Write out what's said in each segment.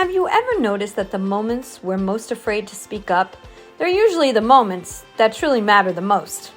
Have you ever noticed that the moments we're most afraid to speak up, they're usually the moments that truly matter the most?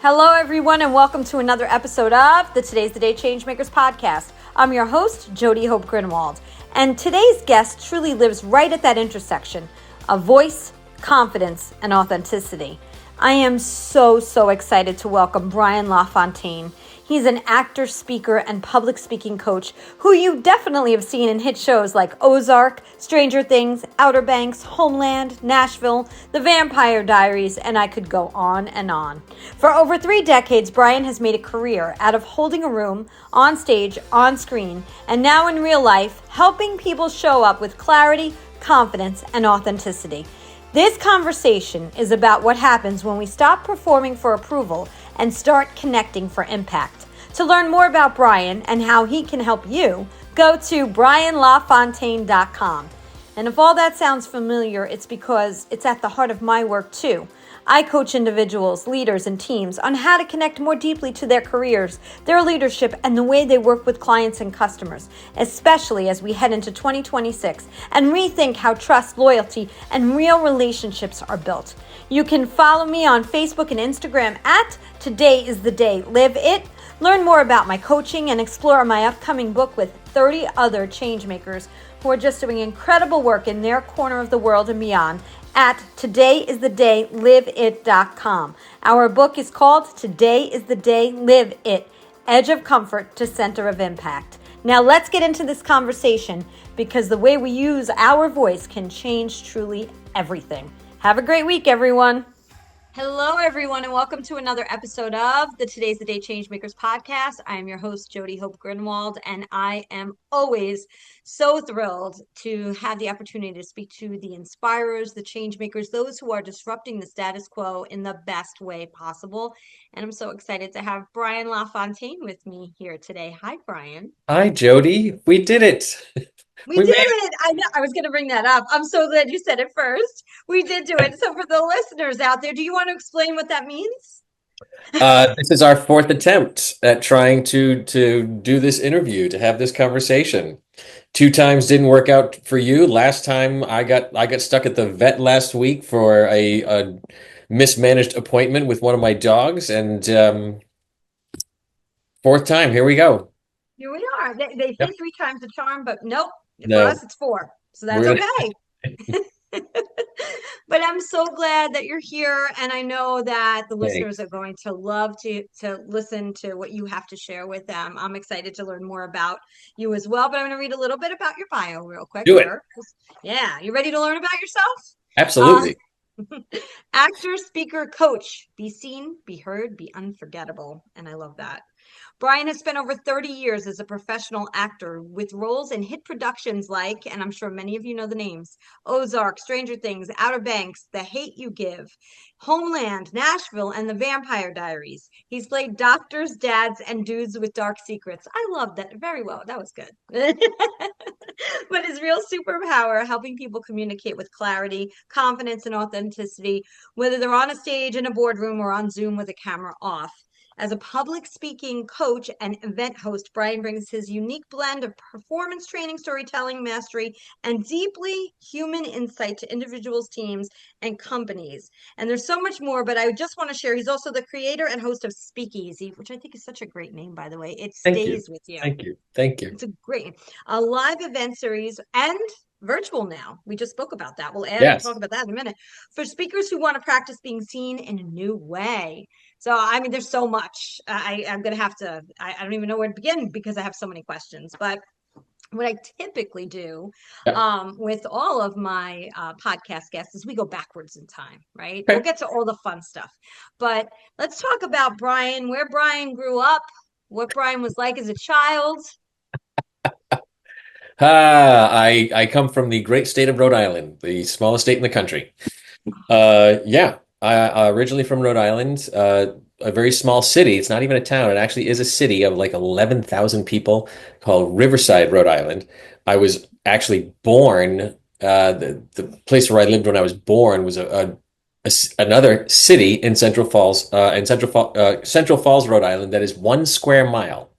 Hello, everyone, and welcome to another episode of the Today's the Day Changemakers podcast. I'm your host, Jody Hope Grinwald, and today's guest truly lives right at that intersection of voice, confidence, and authenticity. I am so excited to welcome Brian LaFontaine. He's an actor, speaker, and public speaking coach who you definitely have seen in hit shows like Ozark, Stranger Things, Outer Banks, Homeland, Nashville, The Vampire Diaries, and I could go on and on. For over 3 decades, Brian has made a career out of holding a room, on stage, on screen, and now in real life, helping people show up with clarity, confidence, and authenticity. This conversation is about what happens when we stop performing for approval and start connecting for impact. To learn more about Brian and how he can help you, go to brianlafontaine.com. And if all that sounds familiar, it's because it's at the heart of my work too. I coach individuals, leaders, and teams on how to connect more deeply to their careers, their leadership, and the way they work with clients and customers, especially as we head into 2026 and rethink how trust, loyalty, and real relationships are built. You can follow me on Facebook and Instagram at Today is the Day Live It. Learn more about my coaching and explore my upcoming book with 30 other changemakers who are just doing incredible work in their corner of the world and beyond at todayisthedayliveit.com. Our book is called Today is the Day Live It, Edge of Comfort to Center of Impact. Now let's get into this conversation because the way we use our voice can change truly everything. Have a great week, everyone. Hello, everyone, and welcome to another episode of the Today's the Day Changemakers podcast. I am your host, Jody Hope Grinwald, and I am always so thrilled to have the opportunity to speak to the inspirers, the changemakers, those who are disrupting the status quo in the best way possible. And I'm so excited to have Brian LaFontaine with me here today. Hi, Brian. Hi, Jody. We did it. We did it. I know. I was going to bring that up. I'm so glad you said it first. We did do it. So for the listeners out there, do you want to explain what that means? This is our 4th attempt at trying to do this interview, to have this conversation. 2 times didn't work out for you. Last time I got stuck at the vet last week for a mismanaged appointment with one of my dogs, and 4th time, here we go. Here we are. They say 3 times the charm, but nope. No. For us, it's 4. So that's okay. But I'm so glad that you're here. And I know that the listeners are going to love to listen to what you have to share with them. I'm excited to learn more about you as well. But I'm going to read a little bit about your bio real quick. Do it. Yeah. You ready to learn about yourself? Absolutely. Actor, speaker, coach. Be seen, be heard, be unforgettable. And I love that. Brian has spent over 30 years as a professional actor with roles in hit productions like, and I'm sure many of you know the names, Ozark, Stranger Things, Outer Banks, The Hate U Give, Homeland, Nashville, and The Vampire Diaries. He's played doctors, dads, and dudes with dark secrets. I love that very well. That was good. But his real superpower, helping people communicate with clarity, confidence, and authenticity, whether they're on a stage, in a boardroom, or on Zoom with a camera off. As a public speaking coach and event host, Brian brings his unique blend of performance training, storytelling, mastery, and deeply human insight to individuals, teams, and companies. And there's so much more, but I just want to share, he's also the creator and host of Speakeasy, which I think is such a great name, by the way. It stays with you. Thank you. Thank you. It's a great, a live event series and virtual now. We just spoke about that. We'll talk about that in a minute. For speakers who want to practice being seen in a new way. So, I mean, there's so much. I'm going to have to, I don't even know where to begin because I have so many questions. But what I typically do with all of my podcast guests is we go backwards in time, right? Okay. We'll get to all the fun stuff. But let's talk about Brian, where Brian grew up, what Brian was like as a child. I come from the great state of Rhode Island, the smallest state in the country. I originally from Rhode Island, a very small city. It's not even a town. It actually is a city of like 11,000 people called Riverside, Rhode Island. I was actually born, the place where I lived when I was born was another city in Central Falls, Rhode Island that is 1 square mile.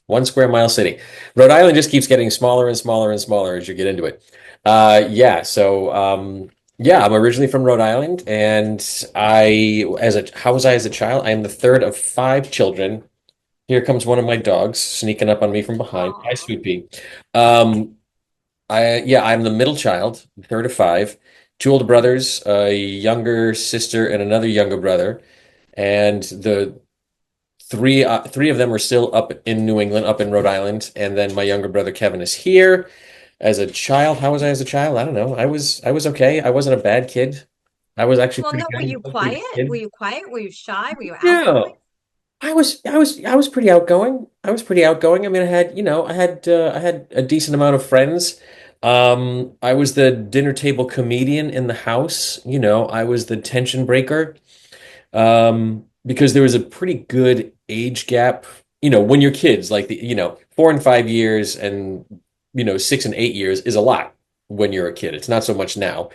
1 square mile city. Rhode Island just keeps getting smaller and smaller and smaller as you get into it. Yeah, I'm originally from Rhode Island, and how was I as a child? I am the third of five children. Here comes one of my dogs sneaking up on me from behind. Hi, Oh, sweet pea. Um, I'm the middle child, third of five, two older brothers, a younger sister, and another younger brother. And the three of them are still up in New England, up in Rhode Island, and then my younger brother Kevin is here. As a child, how was I as a child? I don't know. I was okay. I wasn't a bad kid. I was actually well, pretty no, were good. you I was a pretty quiet? good Were kid. you quiet? Were you shy? Were you outgoing? No, I was pretty outgoing. I was pretty outgoing. I mean, I had a decent amount of friends. I was the dinner table comedian in the house. I was the tension breaker. Because there was a pretty good age gap. When you're kids, like 4 and 5 years and 6 and 8 years is a lot when you're a kid. It's not so much now.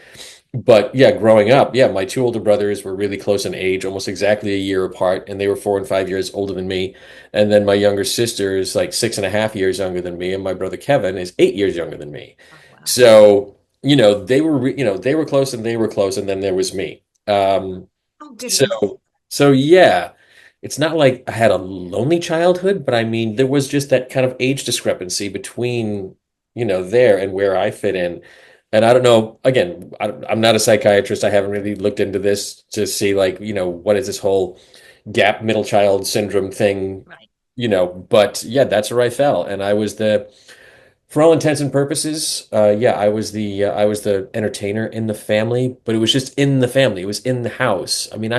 But yeah, growing up, yeah, my two older brothers were really close in age, almost exactly a year apart, and they were 4 and 5 years older than me. And then my younger sister is like 6.5 years younger than me, and my brother Kevin is 8 years younger than me. Oh, wow. So, they were close and they were close, and then there was me. Oh, goodness. So, so yeah, it's not like I had a lonely childhood, but I mean, there was just that kind of age discrepancy between, there and where I fit in. And I don't know, again, I'm not a psychiatrist. I haven't really looked into this to see like, what is this whole gap middle child syndrome thing, Right. but yeah, that's where I fell. And for all intents and purposes, yeah, I was the entertainer in the family, but it was just in the family. It was in the house. I mean,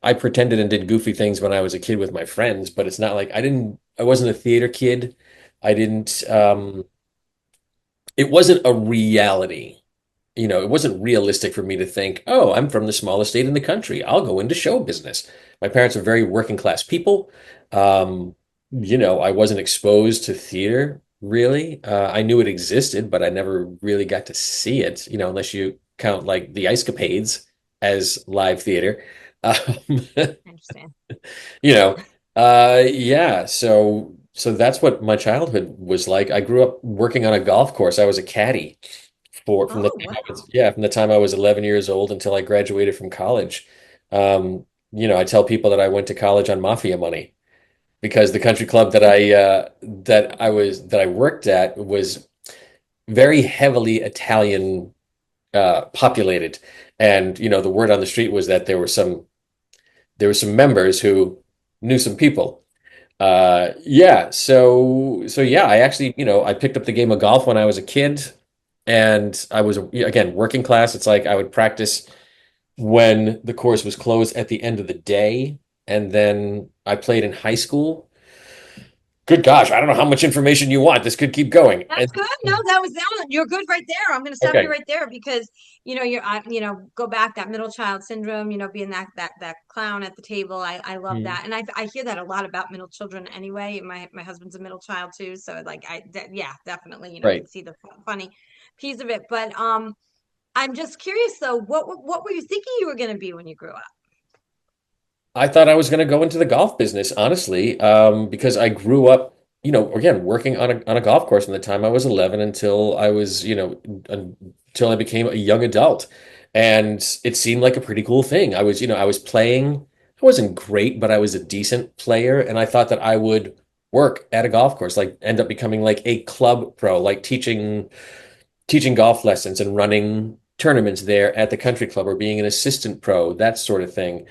I pretended and did goofy things when I was a kid with my friends, but it's not like I wasn't a theater kid. I didn't, it wasn't a reality. It wasn't realistic for me to think, oh, I'm from the smallest state in the country. I'll go into show business. My parents are very working class people. Um, I wasn't exposed to theater really. I knew it existed, but I never really got to see it, unless you count like the Ice Capades as live theater. Um, I understand. you know, yeah. So that's what my childhood was like. I grew up working on a golf course. I was a caddy from the Oh, time I was, wow. yeah, from the time I was 11 years old until I graduated from college. I tell people that I went to college on mafia money because the country club that I worked at was very heavily Italian populated, and the word on the street was that there were some members who knew some people. Yeah, so yeah, I actually, I picked up the game of golf when I was a kid, and I was again working class. It's like I would practice when the course was closed at the end of the day, and then I played in high school. Good gosh, I don't know how much information you want. This could keep going. That's good. No, that was you're good right there. I'm going to stop you Okay. right there because go back that middle child syndrome. Being that clown at the table. I love Hmm. that, and I hear that a lot about middle children anyway. My husband's a middle child too, so like yeah, definitely. Right. Can see the funny piece of it. But I'm just curious though. What were you thinking you were going to be when you grew up? I thought I was going to go into the golf business, honestly, because I grew up, again, working on a golf course from the time I was 11 until I was, until I became a young adult. And it seemed like a pretty cool thing. I was playing. I wasn't great, but I was a decent player, and I thought that I would work at a golf course, like end up becoming like a club pro, like teaching golf lessons and running tournaments there at the country club or being an assistant pro, that sort of thing.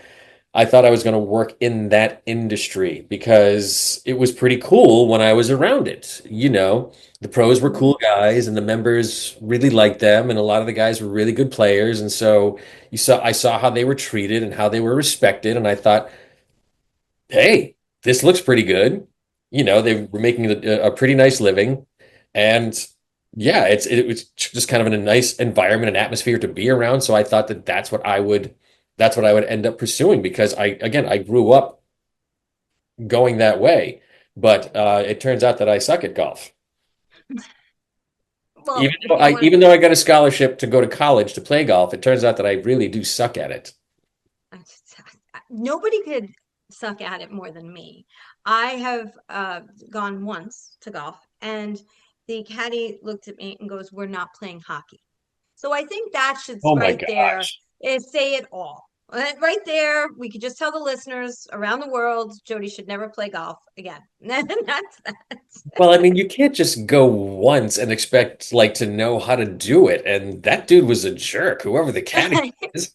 I thought I was going to work in that industry because it was pretty cool when I was around it. The pros were Mhm. cool guys and the members really liked them, and a lot of the guys were really good players. And so I saw how they were treated and how they were respected, and I thought, hey, this looks pretty good. They were making a pretty nice living, and yeah, it was just kind of in a nice environment and atmosphere to be around. So I thought that that's what I would end up pursuing because I grew up going that way, but it turns out that I suck at golf. Even Well, though if you I want even though I got a scholarship to go to college to play golf, it turns out that I really do suck at it. nobody could suck at it more than me. I have gone once to golf, and the caddy looked at me and goes, "We're not playing hockey." So I think that should Oh my right there gosh. is say it all. Right there, we could just tell the listeners around the world, Jody should never play golf again. And that's that. Well, I mean, you can't just go once and expect like to know how to do it. And that dude was a jerk, whoever the caddy is.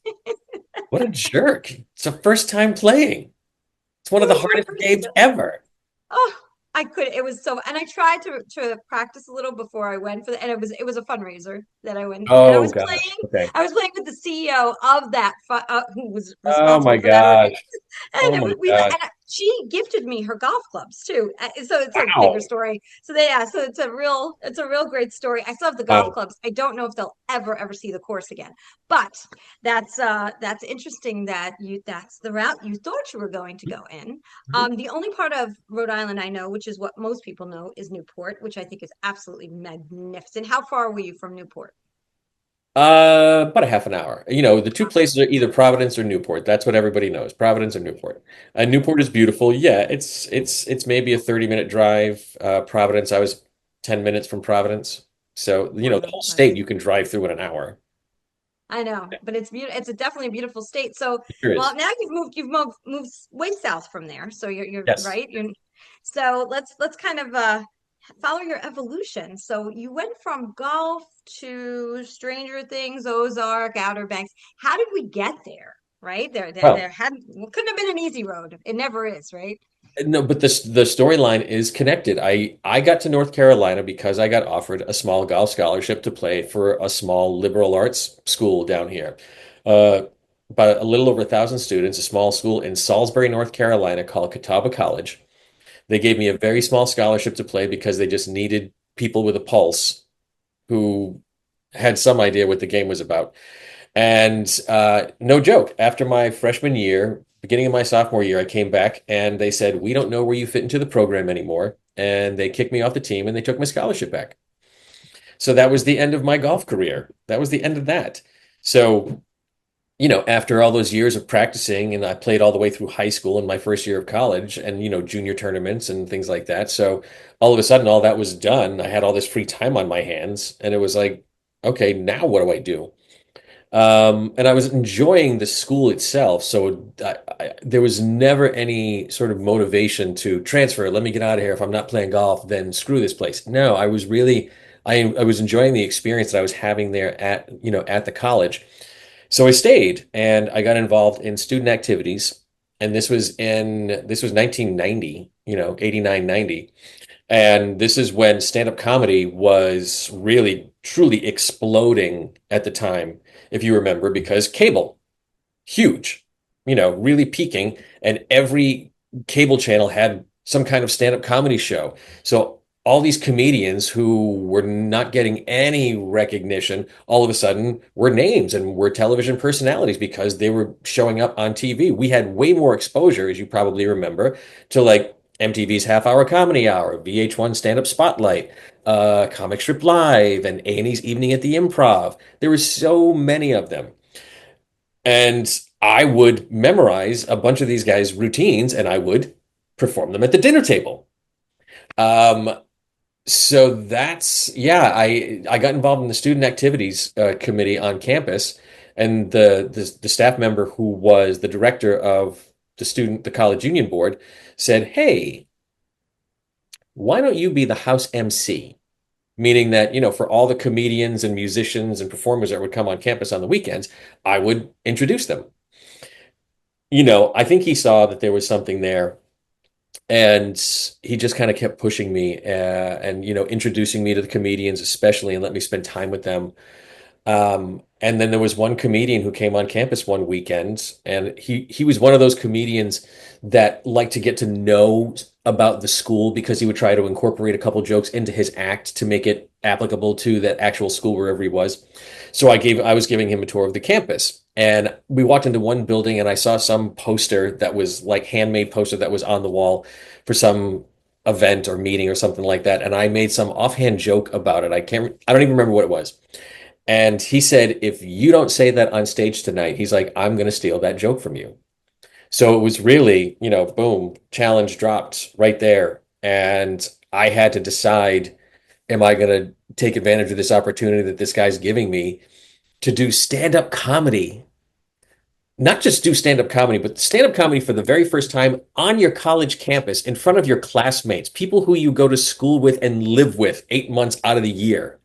What a jerk. It's a first time playing. It's one It of the was so hardest games ridiculous. ever. Oh, I could. It was so, and I tried to practice a little before I went for the, and it was a fundraiser that I went, and Oh gosh. Okay. I was playing with the CEO of that, who was Oh my responsible for that organization. gosh. And Oh it my was, gosh. she gifted me her golf clubs too. So it's a bigger Wow. story. So it's a real great story. I still have the golf Wow. clubs. I don't know if they'll ever see the course again. But that's interesting that that's the route you thought you were going to go in. The only part of Rhode Island I know, which is what most people know, is Newport, which I think is absolutely magnificent. How far were you from Newport? About a half an hour. You know, the two places are either Providence or Newport. That's what everybody knows. Providence or Newport. Newport is beautiful. Yeah, it's maybe a 30-minute drive. Providence, I was 10 minutes from Providence. So, you know, the Wow, whole state nice. you can drive through in an hour. I know, but it's beautiful. It's a definitely a beautiful state. So, It sure well, is. now you've moved way south from there. So you're Yes. right. So let's kind of follow your evolution. So you went from golf to Stranger Things, Ozark, Outer Banks. How did we get there? Right? There Well, hadn't couldn't have been an easy road. It never is, right? no, but the storyline is connected. I got to North Carolina because I got offered a small golf scholarship to play for a small liberal arts school down here. Uh, about a little over 1,000 students, a small school in Salisbury, North Carolina called Catawba College. They gave me a very small scholarship to play because they just needed people with a pulse who had some idea what the game was about. And no joke, after my freshman year, beginning of my sophomore year, I came back and they said, "We don't know where you fit into the program anymore." And they kicked me off the team and they took my scholarship back. So that was the end of my golf career. That was the end of that. So, you know, after all those years of practicing, and I played all the way through high school and my first year of college and, you know, junior tournaments and things like that. So all of a sudden, all that was done. I had all this free time on my hands and it was like, okay, now what do I do? And I was enjoying the school itself, so there was never any sort of motivation to transfer. Let me get out of here. If I'm not playing golf, then screw this place. No, I was really, I was enjoying the experience that I was having there at, you know, at the college. So I stayed and I got involved in student activities. And this was 1990, you know, 89, 90. And this is when stand-up comedy was really, truly exploding at the time, if you remember, because cable, huge, you know, really peaking, and every cable channel had some kind of stand-up comedy show. So all these comedians who were not getting any recognition all of a sudden were names and were television personalities because they were showing up on TV. We had way more exposure, as you probably remember, to like MTV's Half Hour Comedy Hour, VH1 Stand Up Spotlight, Comic Strip Live, and A&E's Evening at the Improv. There were so many of them. And I would memorize a bunch of these guys' routines and I would perform them at the dinner table. Um, so that's, yeah, I got involved in the student activities committee on campus, and the staff member who was the director of the college union board said, "Hey, why don't you be the house MC?" Meaning that, you know, for all the comedians and musicians and performers that would come on campus on the weekends, I would introduce them. You know, I think he saw that there was something there, and he just kind of kept pushing me and, you know, introducing me to the comedians, especially, and let me spend time with them. And then there was one comedian who came on campus one weekend, and he was one of those comedians that liked to get to know about the school because he would try to incorporate a couple jokes into his act to make it applicable to that actual school wherever he was. So I was giving him a tour of the campus. And we walked into one building and I saw some poster that was like handmade poster that was on the wall for some event or meeting or something like that. And I made some offhand joke about it. I don't even remember what it was. And he said, "If you don't say that on stage tonight," he's like, "I'm going to steal that joke from you." So it was really, boom, challenge dropped right there. And I had to decide, am I going to take advantage of this opportunity that this guy's giving me to do stand-up comedy? Not just do stand-up comedy, but stand-up comedy for the very first time on your college campus in front of your classmates, people who you go to school with and live with 8 months out of the year.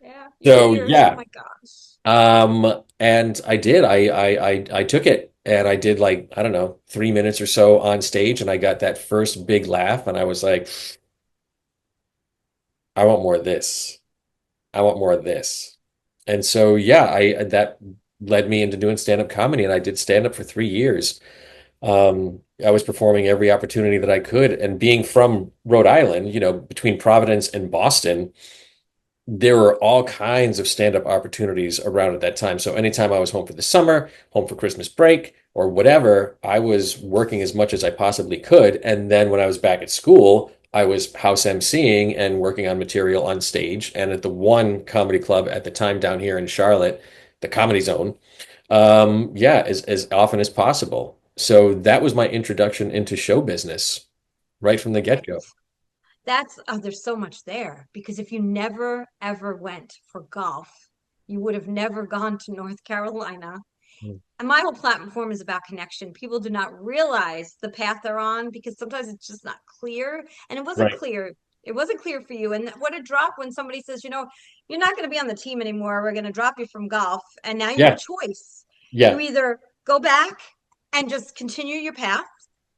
Yeah, So years. Oh yeah, my gosh. and I did. I took it and I did like, I don't know, 3 minutes or so on stage, and I got that first big laugh, and I was like, I want more of this. I want more of this. And so yeah, I that led me into doing stand-up comedy, and I did stand-up for 3 years. I was performing every opportunity that I could, and being from Rhode Island, between Providence and Boston, there were all kinds of stand-up opportunities around at that time. So anytime I was home for the summer, home for Christmas break, or whatever, I was working as much as I possibly could. And then when I was back at school, I was house emceeing and working on material on stage. And at the one comedy club at the time down here in Charlotte, the Comedy Zone, yeah, as often as possible. So that was my introduction into show business right from the get-go. That's there's so much there because if you never ever went for golf, you would have never gone to North Carolina. Mm. And my whole platform is about connection. People do not realize the path they're on because sometimes it's just not clear. And it wasn't Right. clear. It wasn't clear for you. And what a drop when somebody says, you're not going to be on the team anymore. We're going to drop you from golf. And now you have a Yeah. choice. You Yeah. either go back and just continue your path,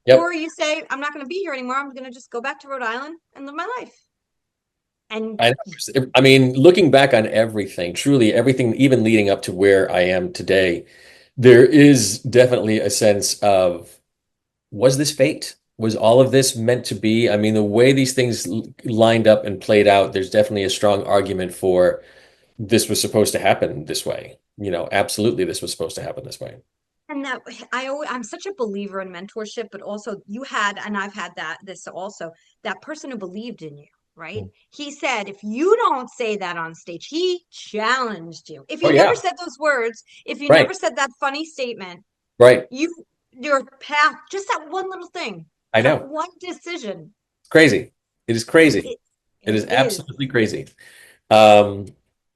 Yep. or you say, I'm not going to be here anymore. I'm going to just go back to Rhode Island and live my life. And I mean, looking back on everything, truly everything, even leading up to where I am today, there is definitely a sense of, was this fate? Was all of this meant to be? I mean, the way these things lined up and played out, there's definitely a strong argument for this was supposed to happen this way. Absolutely, this was supposed to happen this way. And that I'm such a believer in mentorship, but also you had, and I've had this also, that person who believed in you, right? He said, if you don't say that on stage, he challenged you. If Oh you never yeah, said those words, if you right, never said that funny statement, right. your path, just that one little thing, I that know. one decision, It's crazy. It is crazy. it, It it is is. absolutely crazy. Um,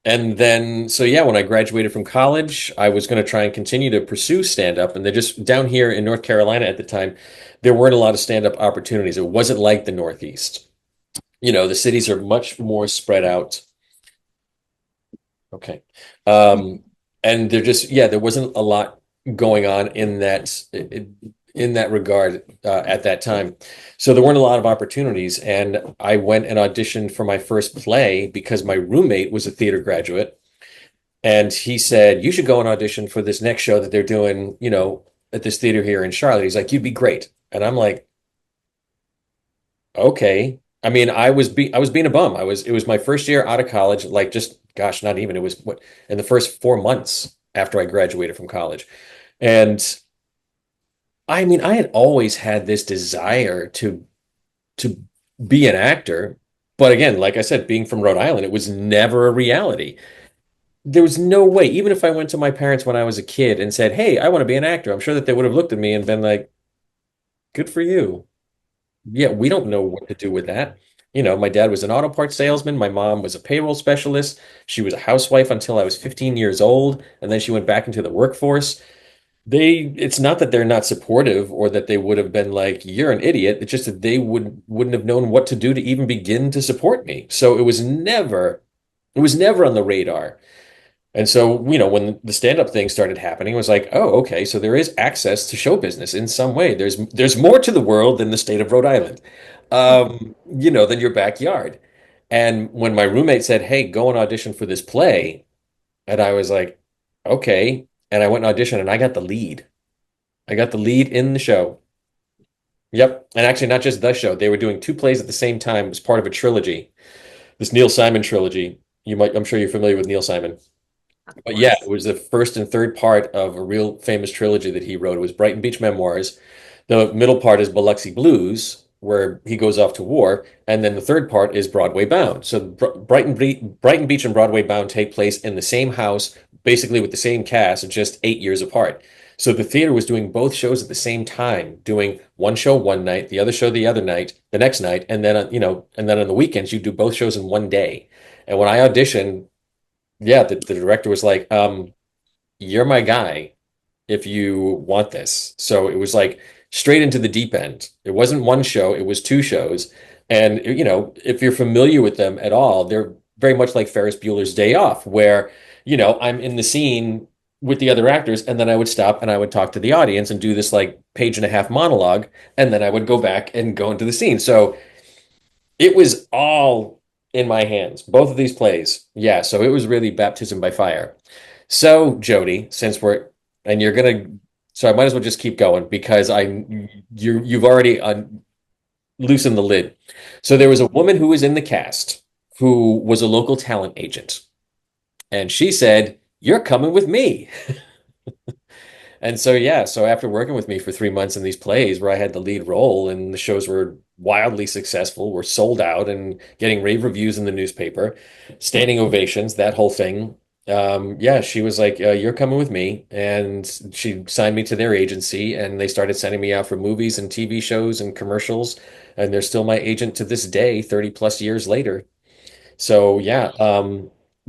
and then, so yeah, when I graduated from college, I was going to try and continue to pursue stand up. And they're just down here in North Carolina at the time, there weren't a lot of stand up opportunities. It wasn't like the Northeast. The cities are much more spread out. Okay. Um, and there just, yeah, there wasn't a lot going on in that regard at that time. So there weren't a lot of opportunities. And I went and auditioned for my first play because my roommate was a theater graduate. And he said, you should go and audition for this next show that they're doing, at this theater here in Charlotte. He's like, you'd be great. And I'm like, okay. I mean, I was being a bum. It was my first year out of college, like just gosh, not even. It was what in the first 4 months after I graduated from college. And I mean, I had always had this desire to be an actor, but again, like I said, being from Rhode Island, it was never a reality. There was no way, even if I went to my parents when I was a kid and said, "Hey, I want to be an actor," I'm sure that they would have looked at me and been like, "Good for you." Yeah, we don't know what to do with that. My dad was an auto parts salesman. My mom was a payroll specialist. She was a housewife until I was 15 years old, and then she went back into the workforce. It's not that they're not supportive or that they would have been like, you're an idiot. It's just that they wouldn't have known what to do to even begin to support me. So it was never on the radar. And so, when the stand-up thing started happening, it was like, oh, okay, so there is access to show business in some way. There's more to the world than the state of Rhode Island, than your backyard. And when my roommate said, hey, go and audition for this play, and I was like, okay. And I went and auditioned and I got the lead. I got the lead in the show. Yep. And actually, not just the show. They were doing two plays at the same time. It was part of a trilogy, this Neil Simon trilogy. I'm sure you're familiar with Neil Simon. Of But yeah, it course. was the first and third part of a real famous trilogy that he wrote. It was Brighton Beach Memoirs. The middle part is Biloxi Blues, where he goes off to war, and then the third part is Broadway Bound. So Brighton Beach and Broadway Bound take place in the same house, basically with the same cast, just 8 years apart. So the theater was doing both shows at the same time, doing one show one night, the other show the other night, the next night, and then and then on the weekends you do both shows in one day. And when I auditioned, yeah, the director was like, you're my guy if you want this. So it was like straight into the deep end. It wasn't one show, it was two shows. And if you're familiar with them at all, they're very much like Ferris Bueller's Day Off, where, I'm in the scene with the other actors, and then I would stop and I would talk to the audience and do this like page and a half monologue, and then I would go back and go into the scene. So it was all in my hands, both of these plays. Yeah, so it was really baptism by fire. So, Jody, since and you're gonna, so I might as well just keep going because you've already loosened the lid. So there was a woman who was in the cast who was a local talent agent, and she said, "You're coming with me." And so, yeah, so after working with me for 3 months in these plays where I had the lead role and the shows were wildly successful, were sold out and getting rave reviews in the newspaper, standing ovations, that whole thing. Yeah, she was like, "You're coming with me." And she signed me to their agency and they started sending me out for movies and TV shows and commercials. And they're still my agent to this day, 30 plus years later. So, yeah,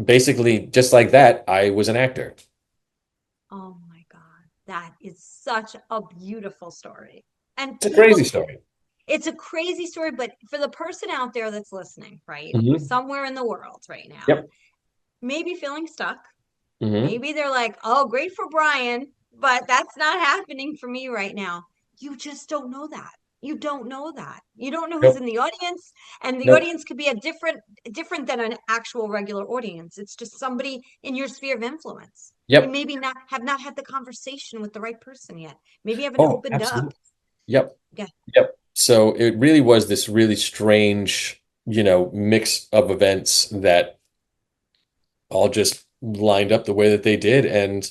basically, just like that, I was an actor. Oh my God. That is such a beautiful story. And It's a crazy people, story. it's a crazy story, but for the person out there that's listening, right? Hmm. Somewhere in the world right now, Yep. maybe feeling stuck. Hmm. Maybe they're like, oh, great for Brian, but that's not happening for me right now. You just don't know that. You don't know that. You don't know who's Nope. in the audience, and the Nope. audience could be a different than an actual regular audience. It's just somebody in your sphere of influence. You Yep. maybe not have not had the conversation with the right person yet. Maybe you haven't Oh, opened up. absolutely. Yep. Yeah. Yep. So it really was this really strange, mix of events that all just lined up the way that they did. And,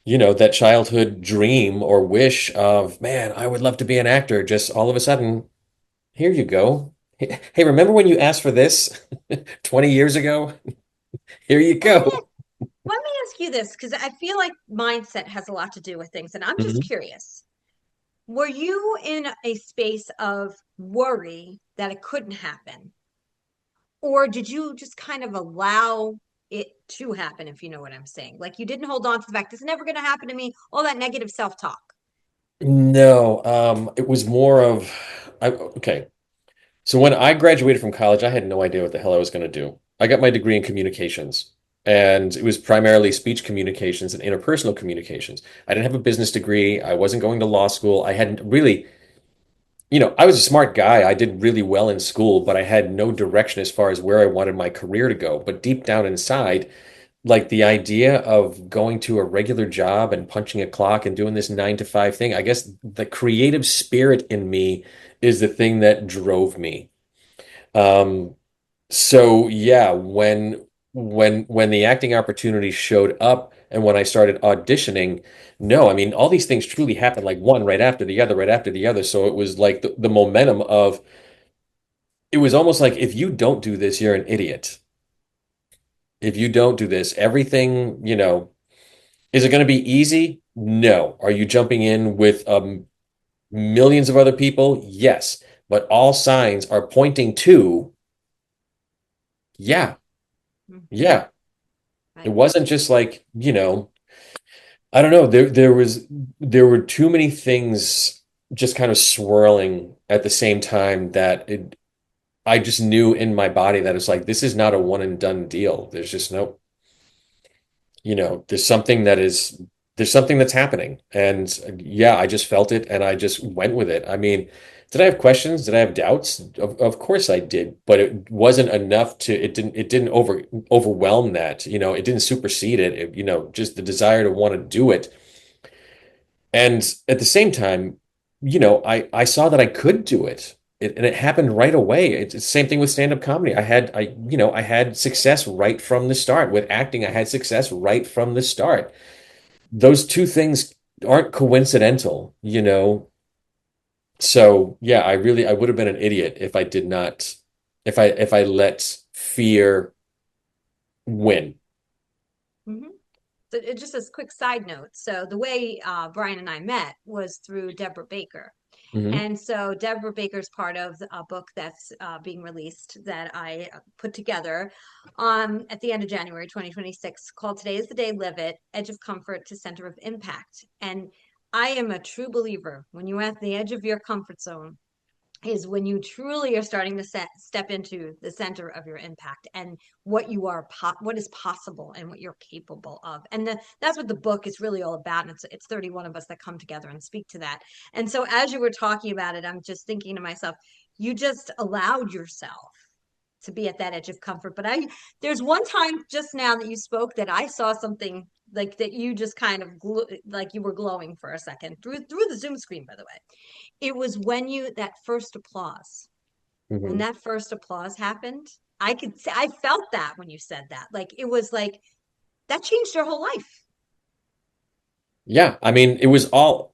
that childhood dream or wish of, man, I would love to be an actor, just all of a sudden, here you go. Hey, remember when you asked for this 20 years ago? Here you Well, go. let me ask you this, because I feel like mindset has a lot to do with things, and I'm just Mhm. curious. Were you in a space of worry that it couldn't happen? Or did you just kind of allow it to happen, if you know what I'm saying? Like you didn't hold on to the fact it's never going to happen to me, all that negative self-talk. No, it was more of, okay. So when I graduated from college, I had no idea what the hell I was going to do. I got my degree in communications, and it was primarily speech communications and interpersonal communications. I didn't have a business degree. I wasn't going to law school. I hadn't really, I was a smart guy. I did really well in school, but I had no direction as far as where I wanted my career to go. But deep down inside, like the idea of going to a regular job and punching a clock and doing this 9 to 5 thing, I guess the creative spirit in me is the thing that drove me. Um, so yeah, when the acting opportunity showed up and when I started auditioning, no, I mean all these things truly happened like one right after the other, right after the other. So it was like the momentum of it was almost like if you don't do this, you're an idiot. If you don't do this, everything, is it going to be easy? No. Are you jumping in with millions of other people? Yes. But all signs are pointing to, yeah, Mhm. yeah. It Right. wasn't just like, I don't know. There were too many things just kind of swirling at the same time that I just knew in my body that it's like this is not a one and done deal. There's just no, there's something that's happening. And yeah, I just felt it and I just went with it. I mean, did I have questions? Did I have doubts? Of course I did, but it wasn't enough it didn't overwhelm that, it didn't supersede it. Just the desire to want to do it. And at the same time, I saw that I could do it. And it happened right away. It's the same thing with stand-up comedy. I had success right from the start. With acting, I had success right from the start. Those two things aren't coincidental. So yeah, I would have been an idiot if I did not, if I let fear win. Mhm. just as quick side note. So the way Brian and I met was through Deborah Baker. Hmm. And so Deborah Baker's part of a book that's being released that I put together at the end of January 2026 called Today is the Day, Live It, Edge of Comfort to Center of Impact. And I am a true believer when you're at the edge of your comfort zone is when you truly are starting to step into the center of your impact and what you are what is possible and what you're capable of, and that's what the book is really all about, and it's 31 of us that come together and speak to that. And so as you were talking about it, I'm just thinking to myself, you just allowed yourself to be at that edge of comfort. But there's one time just now that you spoke that I saw something like that you just kind of like you were glowing for a second through the Zoom screen, by the way. It was when you that first applause. When Hmm. that first applause happened, I could say I felt that when you said that. Like it was like that changed your whole life. Yeah, I mean, it was all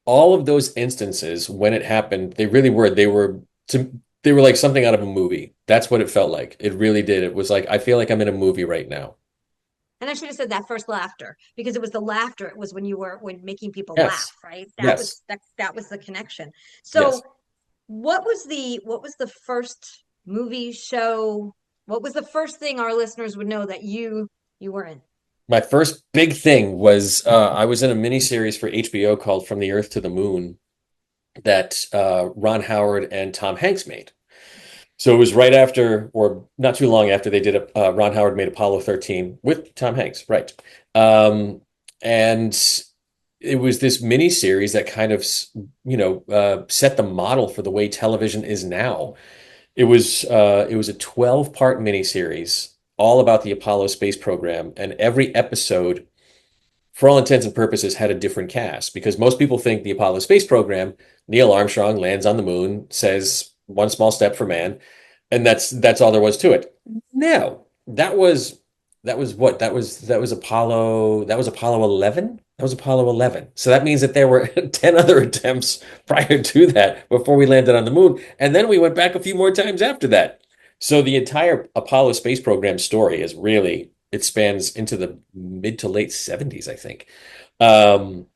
of those instances when it happened, they really were. They were like something out of a movie. That's what it felt like. It really did. It was like I feel like I'm in a movie right now. And I should have said that first laughter because it was the laughter. It was when you were when making people laugh, Yes. right? Yes. That was the connection. So Yes. what was the first movie show? What was the first thing our listeners would know that you were in? My first big thing was I was in a miniseries for HBO called From the Earth to the Moon that Ron Howard and Tom Hanks made. So it was right after, or not too long after they did Ron Howard made Apollo 13 with Tom Hanks, right? And it was this mini series that kind of, set the model for the way television is now. It was a 12-part miniseries all about the Apollo space program, and every episode, for all intents and purposes, had a different cast because most people think the Apollo space program, Neil Armstrong lands on the moon, says one small step for man, and that's all there was to it. No, that was what that was Apollo 11. That was Apollo 11. So that means that there were 10 other attempts prior to that before we landed on the moon, and then we went back a few more times after that. So the entire Apollo space program story is really it spans into the mid to late 70s, I think. Um,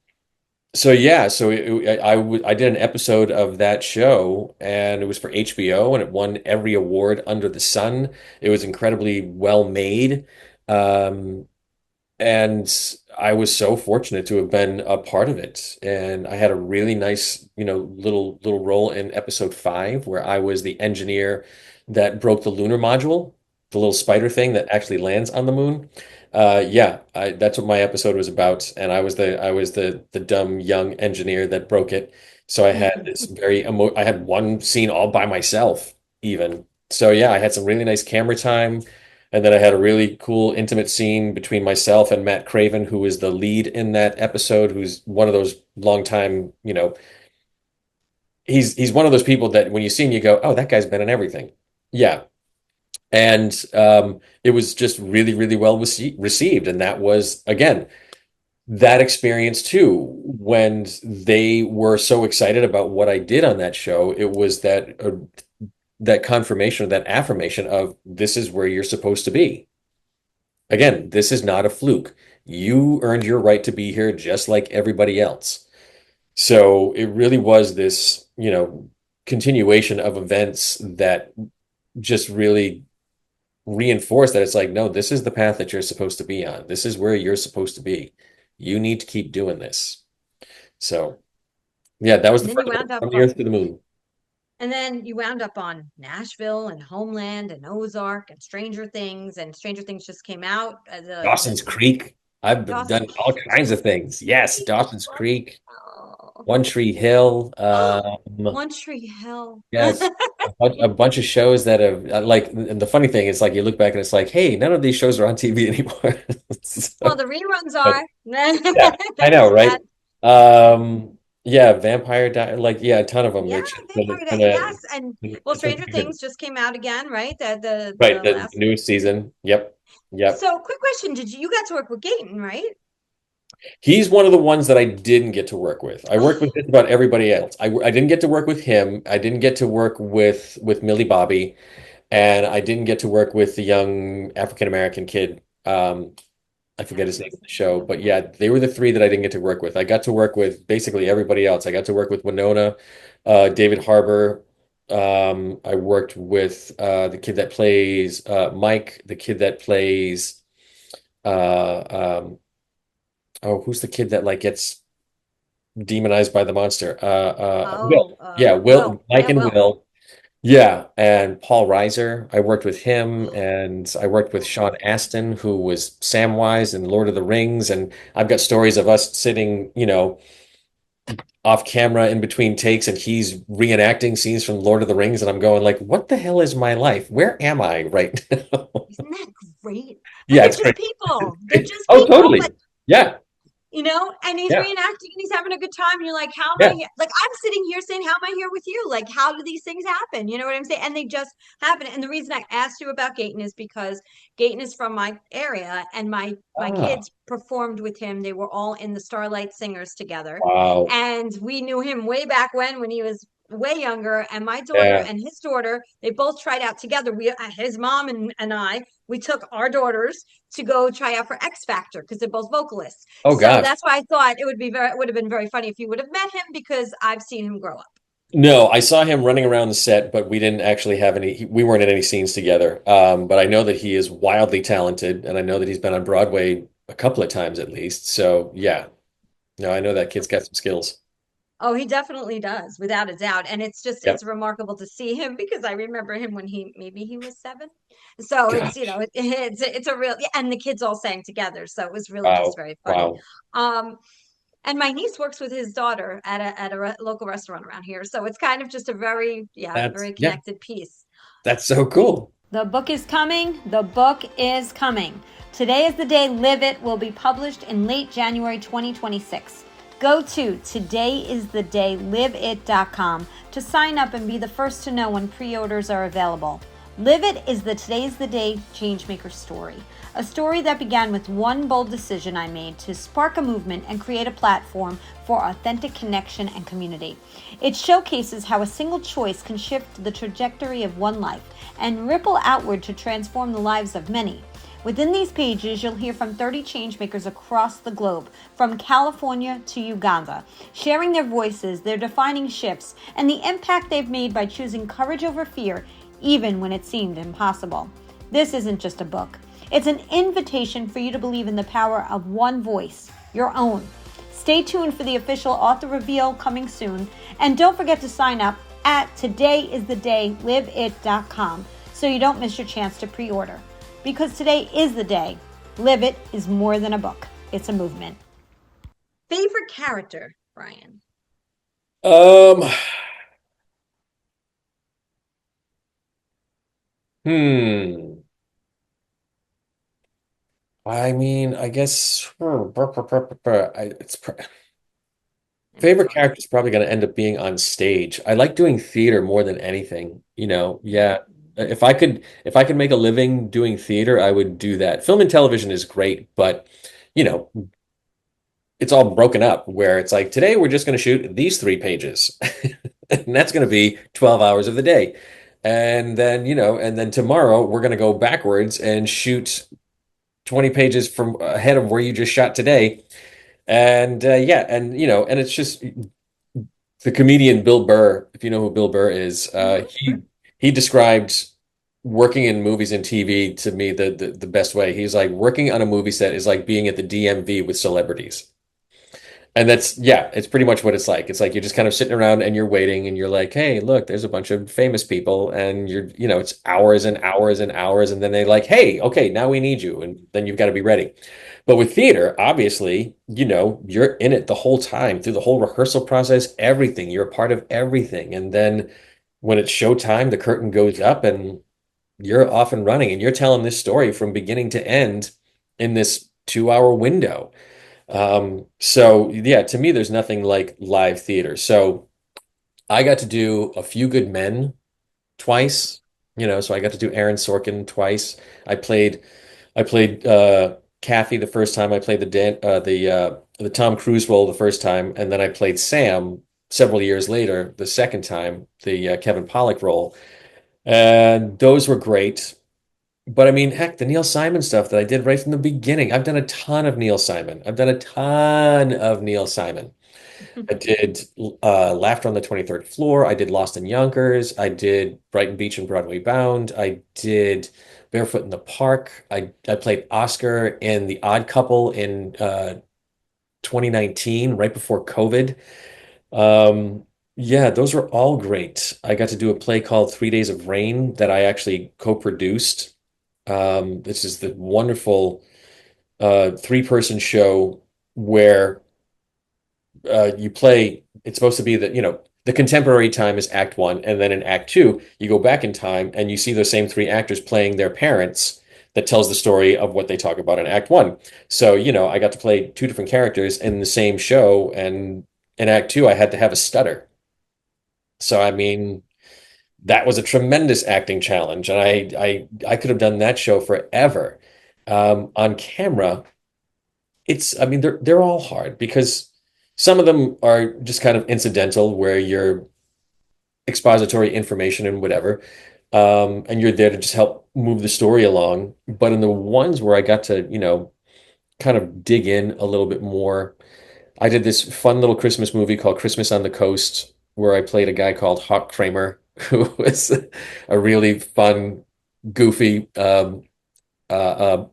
so yeah, I did an episode of that show, and it was for HBO, and it won every award under the sun. It was incredibly well made, um, and I was so fortunate to have been a part of it. And I had a really nice, little role in episode 5, where I was the engineer that broke the lunar module, the little spider thing that actually lands on the moon. Yeah, that's what my episode was about, and I was the dumb young engineer that broke it. So I had this I had one scene all by myself, even. So yeah, I had some really nice camera time. And then I had a really cool intimate scene between myself and Matt Craven, who is the lead in that episode, who's one of those longtime, he's one of those people that when you see him, you go, oh, that guy's been in everything. Yeah. And it was just really, really well received. And that was, again, that experience too, when they were so excited about what I did on that show, it was that confirmation, that affirmation of this is where you're supposed to be. Again, this is not a fluke. You earned your right to be here just like everybody else. So it really was this, continuation of events that just really reinforced that it's like, no, this is the path that you're supposed to be on. This is where you're supposed to be. You need to keep doing this. So, yeah, that was And the then you first one, wound up from the Earth to the Moon. and then you wound up on Nashville and Homeland and Ozark and Stranger Things just came out. Dawson's Creek. I've Dawson done all kinds of things. Yes, Dawson's Creek, Oh, One Tree Hill. One Tree Hill. Yes, a bunch of shows that have and the funny thing is like you look back and it's like, hey, none of these shows are on TV anymore. Well, So, the reruns but are. yeah, I know, right? That Yeah, Vampire Di like yeah, a ton of them. yeah, It's Vampire Yes, and well, it's been Stranger pretty good. Things just came out again, right? Right, The the last. newest season. Yep, yep. So, quick question: Did you got to work with Gayton, right? He's one of the ones that I didn't get to work with. I worked with Oh, just about everybody else. I didn't get to work with him. I didn't get to work with Millie Bobby. And I didn't get to work with the young African American kid. I forget his name in Nice. the show, but yeah, they were the three that I didn't get to work with. I got to work with basically everybody else. I got to work with Winona, David Harbour. I worked with the kid that plays Mike, the kid that plays oh, who's the kid that like gets demonized by the monster? Will. Oh, Yeah, Will, Will. Mike Yeah, and Will. Will. Yeah, and Paul Reiser. I worked with him, and I worked with Sean Astin, who was Samwise in Lord of the Rings. And I've got stories of us sitting, off camera in between takes, and he's reenacting scenes from Lord of the Rings, and I'm going like, what the hell is my life? Where am I right now? Isn't that great? And Yeah, they're it's just great. people. They're just Oh, people, but totally. Yeah, and he's yeah, reenacting and he's having a good time. And you're like, how am I yeah. here? Like, I'm sitting here saying, how am I here with you? Like, how do these things happen? You know what I'm saying? And they just happen. And the reason I asked you about Gayton is because Gayton is from my area and my Ah, kids performed with him. They were all in the Starlight Singers together. wow. And we knew him way back when he was way younger. And my daughter Yeah. and his daughter, they both tried out together. His mom and I, we took our daughters to go try out for X Factor because they're both vocalists. Oh So gosh. that's why I thought it would have been very funny if you would have met him because I've seen him grow up. No, I saw him running around the set, but we didn't actually have we weren't in any scenes together. But I know that he is wildly talented, and I know that he's been on Broadway a couple of times at least. So yeah, no, I know that kid's got some skills. Oh, he definitely does, without a doubt. And Yep. it's remarkable to see him because I remember him when he was 7. So Gosh. it's a real, yeah, and the kids all sang together. So it was really just Wow. very funny. Wow. Um, and my niece works with his daughter at a local restaurant around here. So it's kind of just a very, yeah, That's very yeah, connected piece. that's so cool. The book is coming. The book is coming. Today is the Day Live It will be published in late January 2026. Go to todayisthedayliveit.com to sign up and be the first to know when pre-orders are available. Live It is the Today's the Day changemaker story. A story that began with one bold decision I made to spark a movement and create a platform for authentic connection and community. It showcases how a single choice can shift the trajectory of one life and ripple outward to transform the lives of many. Within these pages, you'll hear from 30 changemakers across the globe, from California to Uganda, sharing their voices, their defining shifts, and the impact they've made by choosing courage over fear, even when it seemed impossible. This isn't just a book. It's an invitation for you to believe in the power of one voice, your own. Stay tuned for the official author reveal coming soon, and don't forget to sign up at todayisthedayliveit.com so you don't miss your chance to pre-order. Because today is the day. Live It is more than a book. It's a movement. Favorite character, Brian? Um, hmm. I mean, I guess I mean, it's favorite hard. character is probably going to end up being on stage. I like doing theater more than anything, Yeah. If I could make a living doing theater, I would do that. Film and television is great, but you know, it's all broken up where it's like today we're just going to shoot these 3 pages. And that's going to be 12 hours of the day. And then tomorrow we're going to go backwards and shoot 20 pages from ahead of where you just shot today. And yeah, and it's just the comedian Bill Burr, if you know who Bill Burr is, Mm-hmm. he described working in movies and TV to me the best way. He's like working on a movie set is like being at the DMV with celebrities. And that's, yeah, it's pretty much what it's like. It's like you're just kind of sitting around and you're waiting and you're like, hey, look, there's a bunch of famous people and it's hours and hours and hours. And then they're like, hey, okay, now we need you. And then you've got to be ready. But with theater, obviously, you're in it the whole time through the whole rehearsal process, everything. You're a part of everything. And then when it's showtime, the curtain goes up and you're off and running and you're telling this story from beginning to end in this 2 hour window. So yeah, to me, there's nothing like live theater. So I got to do A Few Good Men twice, so I got to do Aaron Sorkin twice. I played I played Kathy the first time. I played the Tom Cruise role the first time, and then I played Sam several years later, the second time, the Kevin Pollak role. And those were great. But I mean, heck, the Neil Simon stuff that I did right from the beginning. I've done a ton of Neil Simon. I've done a ton of Neil Simon. I did Laughter on the 23rd Floor. I did Lost in Yonkers. I did Brighton Beach and Broadway Bound. I did Barefoot in the Park. I played Oscar in The Odd Couple in 2019, right before COVID. Yeah, those were all great. I got to do a play called 3 Days of Rain that I actually co-produced. This is the wonderful three-person show where you play, it's supposed to be that, the contemporary time is act one, and then in act two, you go back in time and you see those same three actors playing their parents that tells the story of what they talk about in act one. So, I got to play two different characters in the same show, and in act two, I had to have a stutter. So, I mean, that was a tremendous acting challenge, and I could have done that show forever. On camera, I mean, they're all hard because some of them are just kind of incidental, where you're expository information and whatever, and you're there to just help move the story along. But in the ones where I got to, kind of dig in a little bit more, I did this fun little Christmas movie called Christmas on the Coast, where I played a guy called Hawk Kramer, who was a really fun, goofy uh, uh,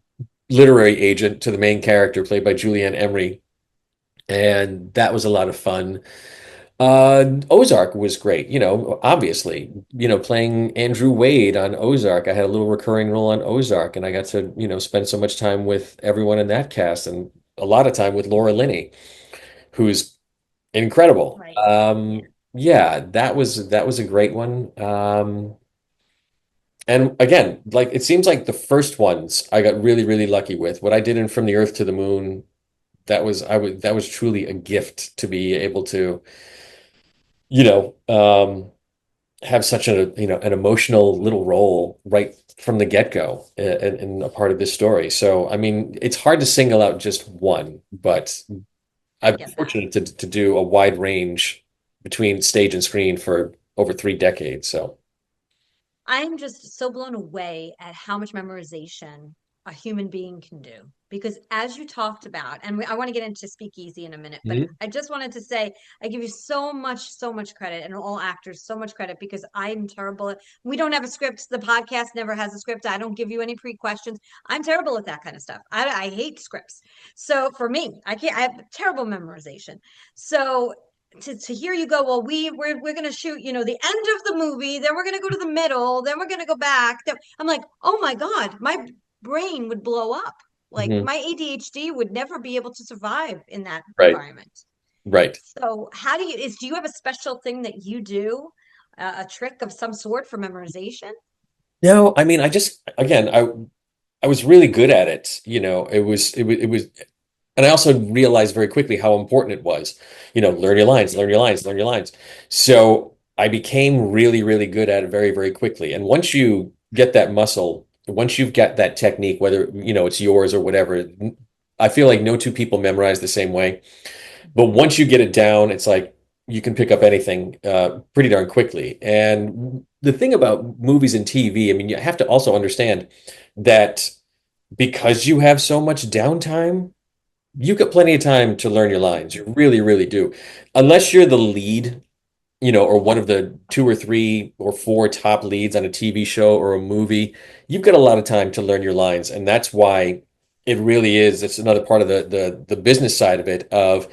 literary agent to the main character, played by Julianne Emery, and that was a lot of fun. Ozark was great, obviously, playing Andrew Wade on Ozark. I had a little recurring role on Ozark, and I got to, spend so much time with everyone in that cast and a lot of time with Laura Linney, who's incredible. Right. Yeah, that was a great one. And again, like it seems like the first ones I got really, really lucky with. What I did in From the Earth to the Moon, that was truly a gift to be able to, you know, um, have such an emotional little role right from the get-go in a part of this story. So, I mean, it's hard to single out just one, but I I've been get that. fortunate to do a wide range between stage and screen for over 3 decades. So, I'm just so blown away at how much memorization a human being can do. Because as you talked about, and I want to get into Speakeasy in a minute, but Mhm. I just wanted to say I give you so much credit, and all actors so much credit, because I'm terrible at, we don't have a script. The podcast never has a script. I don't give you any pre-questions. I'm terrible at that kind of stuff. I hate scripts. So for me, I can't, I have terrible memorization. So to hear you go, well, we're gonna shoot, the end of the movie, then we're gonna go to the middle, then we're gonna go back. Then I'm like, oh my God, my brain would blow up. Like Mhm. my ADHD would never be able to survive in that Right, environment. right. So how do you have a special thing that you do, a trick of some sort for memorization? No, I mean, again, I was really good at it. And I also realized very quickly how important it was. Learn your lines, learn your lines, learn your lines. So I became really, really good at it very, very quickly. And once you get that muscle, once you've got that technique, whether, it's yours or whatever, I feel like no two people memorize the same way. But once you get it down, it's like you can pick up anything pretty darn quickly. And the thing about movies and TV, I mean, you have to also understand that because you have so much downtime, you got plenty of time to learn your lines. You really, really do. Unless you're the lead, or one of the two or three or four top leads on a TV show or a movie, you've got a lot of time to learn your lines. And that's why it really is. It's another part of the business side of it of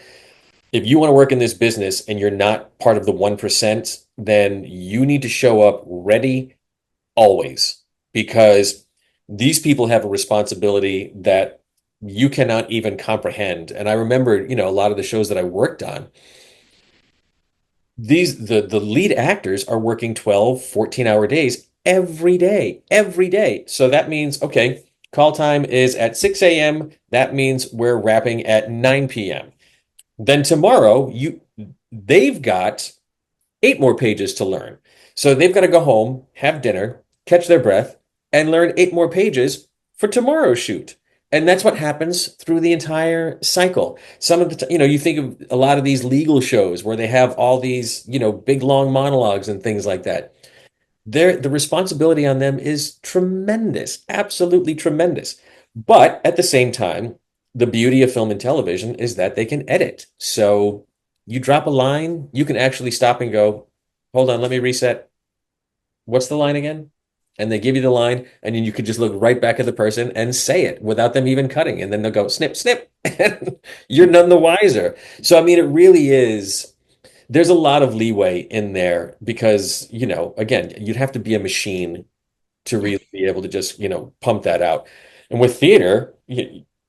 if you want to work in this business and you're not part of the 1%, then you need to show up ready always, because these people have a responsibility that you cannot even comprehend. And I remember, a lot of the shows that I worked on, the lead actors are working 12, 14-hour days every day. So that means, okay, call time is at 6 a.m. That means we're wrapping at 9 p.m. Then tomorrow, they've got 8 more pages to learn. So they've got to go home, have dinner, catch their breath, and learn 8 more pages for tomorrow's shoot. And that's what happens through the entire cycle. Some of the, you think of a lot of these legal shows where they have all these, big long monologues and things like that. the responsibility on them is tremendous, absolutely tremendous. But at the same time, the beauty of film and television is that they can edit. So you drop a line, you can actually stop and go, hold on, let me reset. What's the line again? And they give you the line, and then you could just look right back at the person and say it without them even cutting. And then they'll go snip, snip, and you're none the wiser. So, I mean, it really is. There's a lot of leeway in there because, again, you'd have to be a machine to really be able to just, pump that out. And with theater,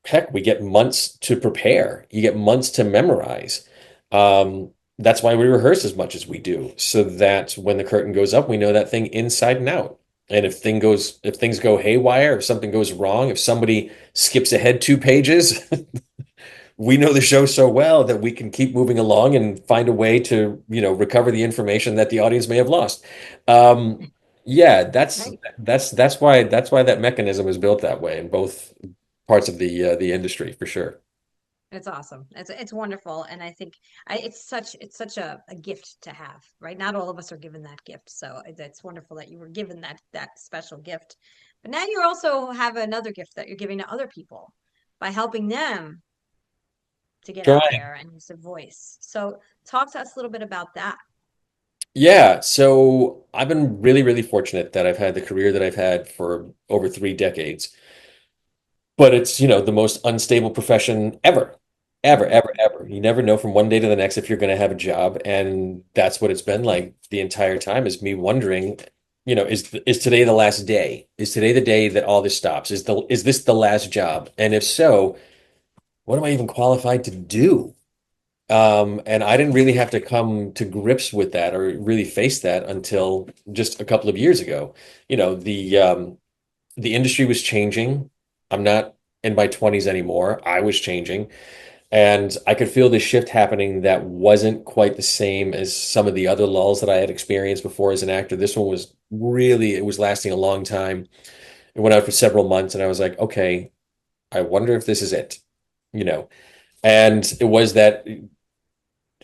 heck, we get months to prepare. You get months to memorize. That's why we rehearse as much as we do, so that when the curtain goes up, we know that thing inside and out. And if things go haywire, if something goes wrong, if somebody skips ahead 2 pages, we know the show so well that we can keep moving along and find a way to, recover the information that the audience may have lost. Yeah, Right. that's why that mechanism is built that way in both parts of the industry for sure. It's awesome. It's wonderful, and I think it's such a gift to have, right? Not all of us are given that gift, so it's wonderful that you were given that special gift. But now you also have another gift that you're giving to other people by helping them to get out Try. there and use their voice. So talk to us a little bit about that. Yeah, so I've been really, really fortunate that I've had the career that I've had for over 3 decades. But it's, the most unstable profession ever, ever, ever, ever. You never know from one day to the next if you're going to have a job. And that's what it's been like the entire time is me wondering, is today the last day? Is today the day that all this stops? Is this the last job? And if so, what am I even qualified to do? And I didn't really have to come to grips with that or really face that until just a couple of years ago. The industry was changing. I'm not in my 20s anymore. I was changing. And I could feel this shift happening that wasn't quite the same as some of the other lulls that I had experienced before as an actor. This one was really, it was lasting a long time. It went out for several months, and I was like, okay, I wonder if this is it, you know. And it was that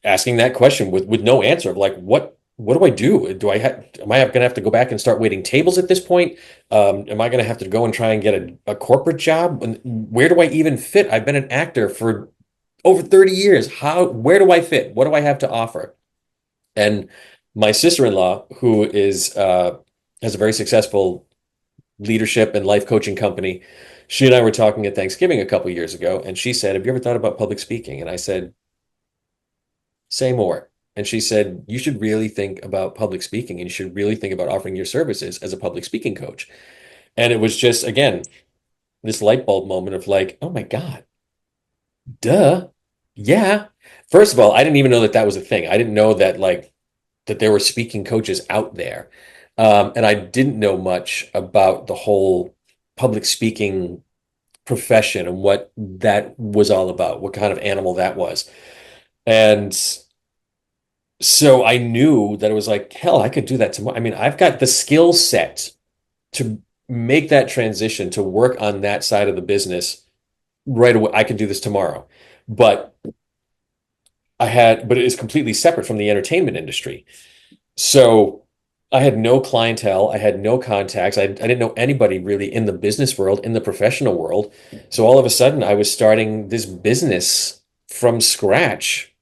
asking that question with no answer of like, what do I do? Am I going to have to go back and start waiting tables at this point? Am I going to have to go and try and get a corporate job? And where do I even fit? I've been an actor for over 30 years. Where do I fit? What do I have to offer? And my sister-in-law, who has a very successful leadership and life coaching company, she and I were talking at Thanksgiving a couple years ago, and she said, "Have you ever thought about public speaking?" And I said, "Say more." And she said, "You should really think about public speaking, and you should really think about offering your services as a public speaking coach." And it was just, again, this light bulb moment of like, oh my God, duh. Yeah. First of all, I didn't even know that that was a thing. I didn't know that that there were speaking coaches out there. And I didn't know much about the whole public speaking profession and what that was all about, what kind of animal that was. And so I knew that it was like, hell, I could do that tomorrow. I mean, I've got the skill set to make that transition to work on that side of the business right away. I can do this tomorrow. But but it is completely separate from the entertainment industry. So I had no clientele, I had no contacts, I didn't know anybody really in the business world, in the professional world. So all of a sudden, I was starting this business from scratch,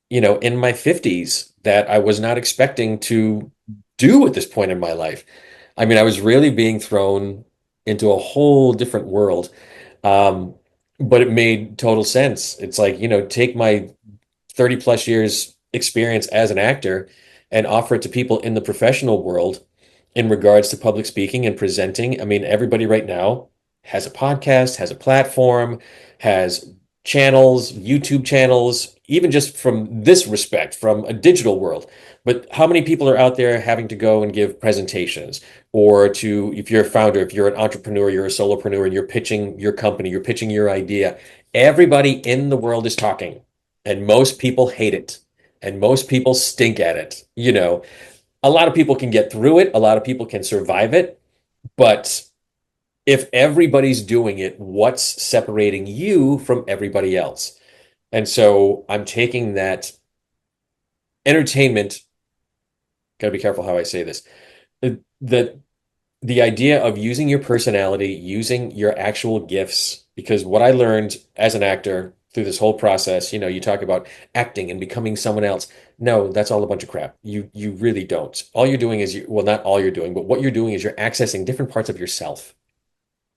in my 50s that I was not expecting to do at this point in my life. I mean, I was really being thrown into a whole different world. Um, but it made total sense. It's like, take my 30 plus years experience as an actor and offer it to people in the professional world in regards to public speaking and presenting. I mean, everybody right now has a podcast, has a platform, has channels, YouTube channels, even just from this respect, from a digital world. But how many people are out there having to go and give presentations if you're a founder, if you're an entrepreneur, you're a solopreneur, and you're pitching your company, you're pitching your idea, everybody in the world is talking, and most people hate it, and most people stink at it. A lot of people can get through it, a lot of people can survive it, but if everybody's doing it, what's separating you from everybody else? And so I'm taking that entertainment, gotta be careful how I say this. the the idea of using your personality, using your actual gifts, because what I learned as an actor through this whole process, you talk about acting and becoming someone else. No, that's all a bunch of crap. You really don't. All you're doing is well, not all you're doing, but what you're doing is you're accessing different parts of yourself.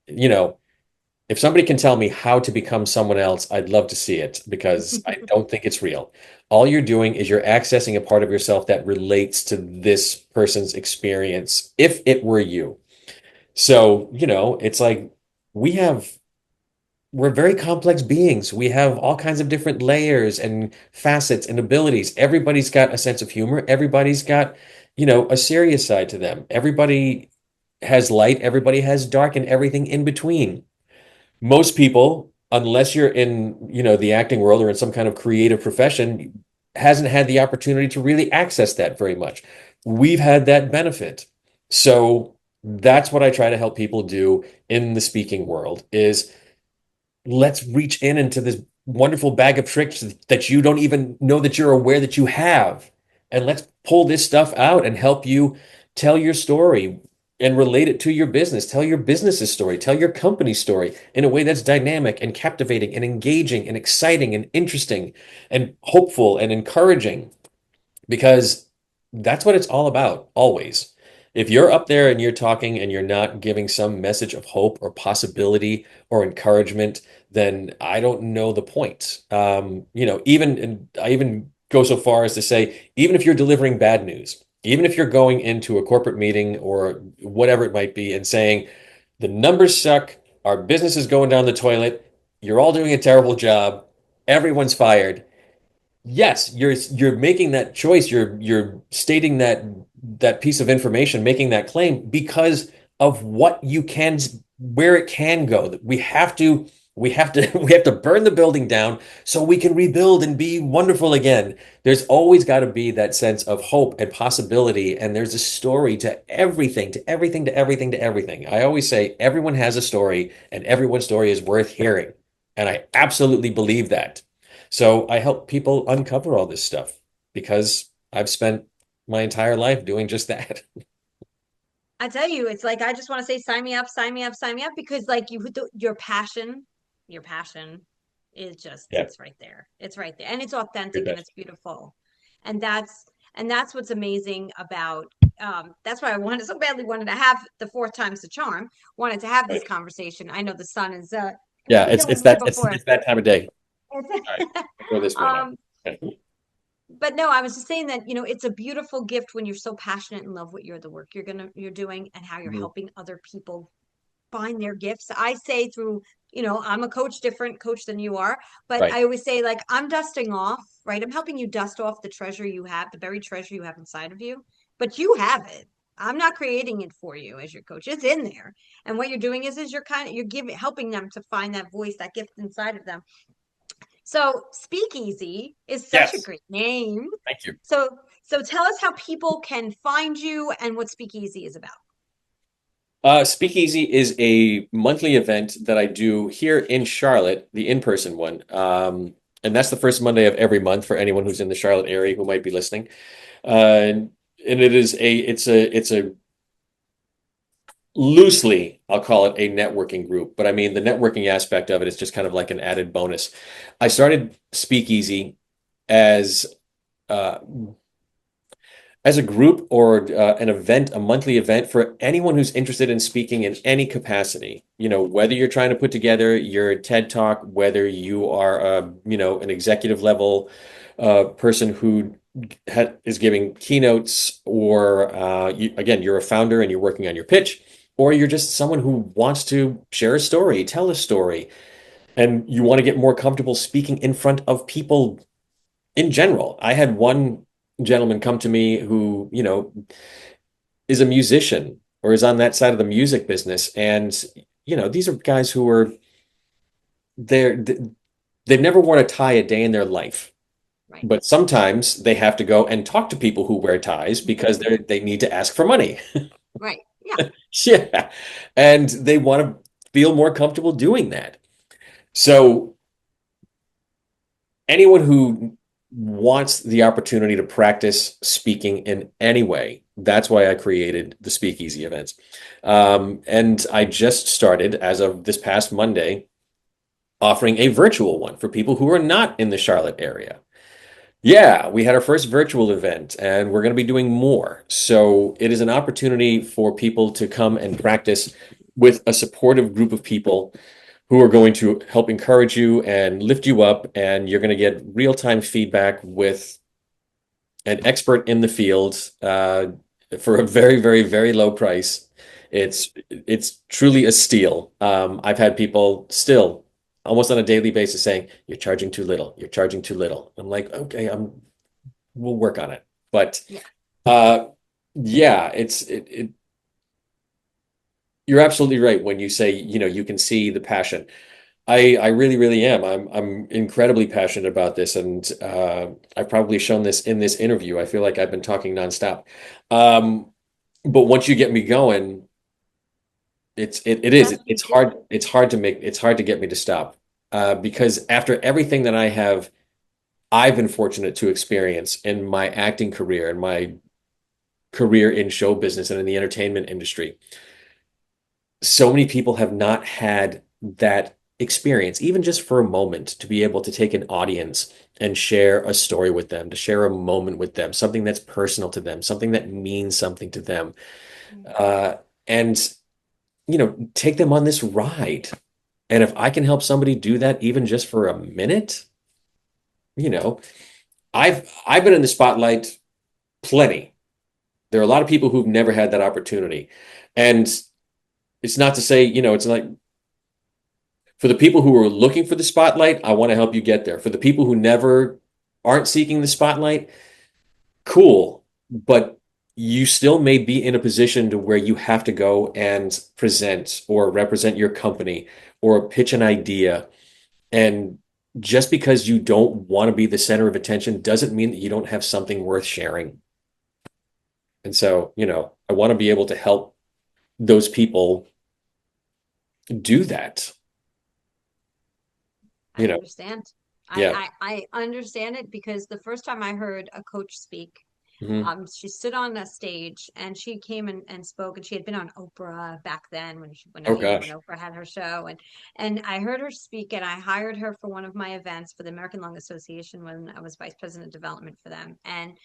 You know, if somebody can tell me how to become someone else, I'd love to see it because I don't think it's real. All you're doing is you're accessing a part of yourself that relates to this person's experience if it were you. So, it's like we have, we're very complex beings. We have all kinds of different layers and facets and abilities. Everybody's got a sense of humor. Everybody's got, a serious side to them. Everybody has light, everybody has dark, and everything in between. Most people, unless you're in, the acting world or in some kind of creative profession, hasn't had the opportunity to really access that very much. We've had that benefit. So that's what I try to help people do in the speaking world is let's reach in into this wonderful bag of tricks that you don't even know that you're aware that you have. And let's pull this stuff out and help you tell your story and relate it to your business. Tell your business's story, tell your company's story in a way that's dynamic and captivating and engaging and exciting and interesting and hopeful and encouraging because that's what it's all about, always. If you're up there and you're talking and you're not giving some message of hope or possibility or encouragement, then I don't know the point. Even and I even go so far as to say, even if you're delivering bad news, even if you're going into a corporate meeting or whatever it might be and saying, the numbers suck, our business is going down the toilet, you're all doing a terrible job, everyone's fired. Yes, you're making that choice. You're stating that piece of information, making that claim because of what you can, where it can go. We have to burn the building down so we can rebuild and be wonderful again. There's always got to be that sense of hope and possibility, and there's a story to everything, to everything, to everything, to everything. I always say everyone has a story, and everyone's story is worth hearing, and I absolutely believe that. So I help people uncover all this stuff because I've spent my entire life doing just that. I tell you, it's like I just want to say, sign me up, sign me up, sign me up, because like your passion is just Yeah, it's right there. It's right there. And it's good authentic and best. it's beautiful. And that's what's amazing about that's why I wanted so badly wanted to have the fourth time's the charm, wanted to have this Right. conversation. I know the sun is gonna Yeah, be it's going it's here that it's before it's that time of day. All right, it's I'll go this way now. um but no, I was just saying that, it's a beautiful gift when you're so passionate and love what the work you're doing and how you're Mhm. helping other people find their gifts. I say through, I'm a coach, different coach than you are, but Right. I always say like I'm dusting off, right? I'm helping you dust off the treasure you have, the buried treasure you have inside of you, but you have it. I'm not creating it for you as your coach. It's in there. And what you're doing is you're giving helping them to find that voice, that gift inside of them. So Speakeasy is such a Yes. great name. Thank you. So tell us how people can find you and what Speakeasy is about. Speakeasy is a monthly event that I do here in Charlotte, the in-person one. And that's the first Monday of every month for anyone who's in the Charlotte area who might be listening. And it's a loosely, I'll call it a networking group, but I mean the networking aspect of it is just kind of like an added bonus. I started Speakeasy as uh, as a group or an event, a monthly event for anyone who's interested in speaking in any capacity. Whether you're trying to put together your TED Talk, whether you are, an executive level person who is giving keynotes, or again, you're a founder and you're working on your pitch, or you're just someone who wants to share a story, tell a story, and you want to get more comfortable speaking in front of people in general. I had one gentleman come to me who, is a musician or is on that side of the music business. And, these are guys who are they're they've never worn a tie a day in their life. Right. But sometimes they have to go and talk to people who wear ties because they need to ask for money. Right. Yeah. Yeah. And they want to feel more comfortable doing that. So anyone who wants the opportunity to practice speaking in any way, That's why I created the speakeasy events. And I just started, as of this past Monday, offering a virtual one for people who are not in the Charlotte area. Yeah, we had our first virtual event and we're going to be doing more. So it is an opportunity for people to come and practice with a supportive group of people who are going to help encourage you and lift you up. And you're going to get real-time feedback with an expert in the field for a very, very, very low price. It's truly a steal. I've had people still almost on a daily basis saying, "You're charging too little. You're charging too little." I'm like, "Okay, we'll work on it." But Yeah. uh, yeah, you're absolutely right when you say, you can see the passion. I really, really am. I'm incredibly passionate about this, and I've probably shown this in this interview. I feel like I've been talking nonstop. Um, but once you get me going, That's what you it's do. hard it's hard to get me to stop. Because after everything that I've been fortunate to experience in my acting career and my career in show business and in the entertainment industry, so many people have not had that experience, even just for a moment, to be able to take an audience and share a story with them, to share a moment with them, something that's personal to them, something that means something to them, uh, and take them on this ride. And if I can help somebody do that, even just for a minute, you know, I've been in the spotlight plenty. There are a lot of people who've never had that opportunity, and it's not to say, it's like for the people who are looking for the spotlight, I want to help you get there. For the people who never aren't seeking the spotlight, cool. But you still may be in a position to where you have to go and present or represent your company or pitch an idea. And just because you don't want to be the center of attention doesn't mean that you don't have something worth sharing. And so, I want to be able to help those people do that. I You know, understand. yeah. I understand it because the first time I heard a coach speak, Hmm. she stood on a stage and she came and spoke, and she had been on Oprah back then Oh when gosh. Oprah had her show, and I heard her speak, and I hired her for one of my events for the American Lung Association when I was vice president of development for them, and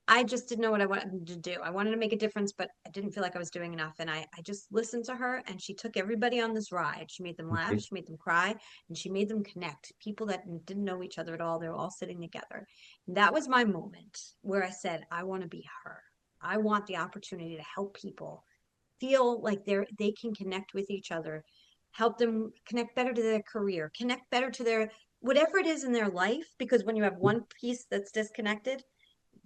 I just didn't know what I wanted to do. I wanted to make a difference, but I didn't feel like I was doing enough. And I just listened to her, and she took everybody on this ride. She made them laugh, Mhm. she made them cry, and she made them connect. People that didn't know each other at all, they were all sitting together. And that was my moment where I said, I want to be her. I want the opportunity to help people feel like they can connect with each other, help them connect better to their career, connect better to their whatever it is in their life. Because when you have one piece that's disconnected,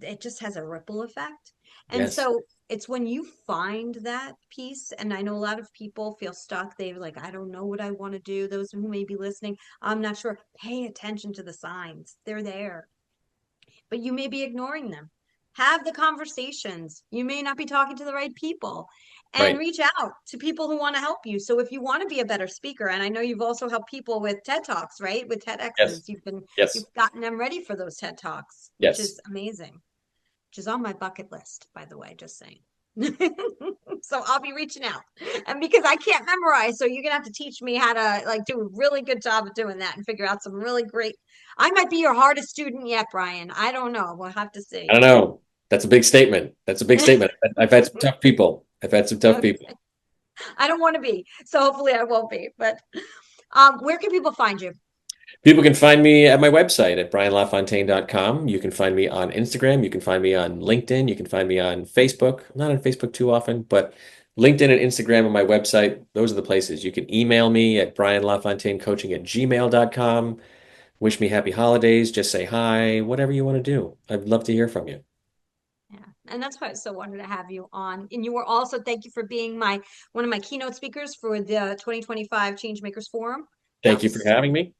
it just has a ripple effect. And Yes. so it's when you find that piece, and I know a lot of people feel stuck. They're like, I don't know what I want to do. Those who may be listening, I'm not sure. Pay attention to the signs. They're there, but you may be ignoring them. Have the conversations. You may not be talking to the right people, and Right. reach out to people who want to help you. So if you want to be a better speaker, and I know you've also helped people with TED Talks, right? With Yes. TEDx's, Yes. you've gotten them ready for those TED Talks, which Yes. is amazing, which is on my bucket list, by the way, just saying. So I'll be reaching out. And because I can't memorize, so you're gonna have to teach me how to like do a really good job of doing that and figure out some really great. I might be your hardest student yet, Brian. I don't know. We'll have to I see. don't know. That's a big statement. That's a big statement. I've had some tough people. I've had some tough Okay. people. I don't want to be, so hopefully I won't be. But where can people find you? People can find me at my website at brianlafontaine.com. You can find me on Instagram. You can find me on LinkedIn. You can find me on Facebook. I'm not on Facebook too often, but LinkedIn and Instagram and my website, those are the places. You can email me at brianlafontainecoaching@gmail.com. Wish me happy holidays. Just say hi, whatever you want to do. I'd love to hear from you. Yeah, and that's why I so wanted to have you on. And you were also, thank you for being my one of my keynote speakers for the 2025 Changemakers Forum. That Thank you for was having me.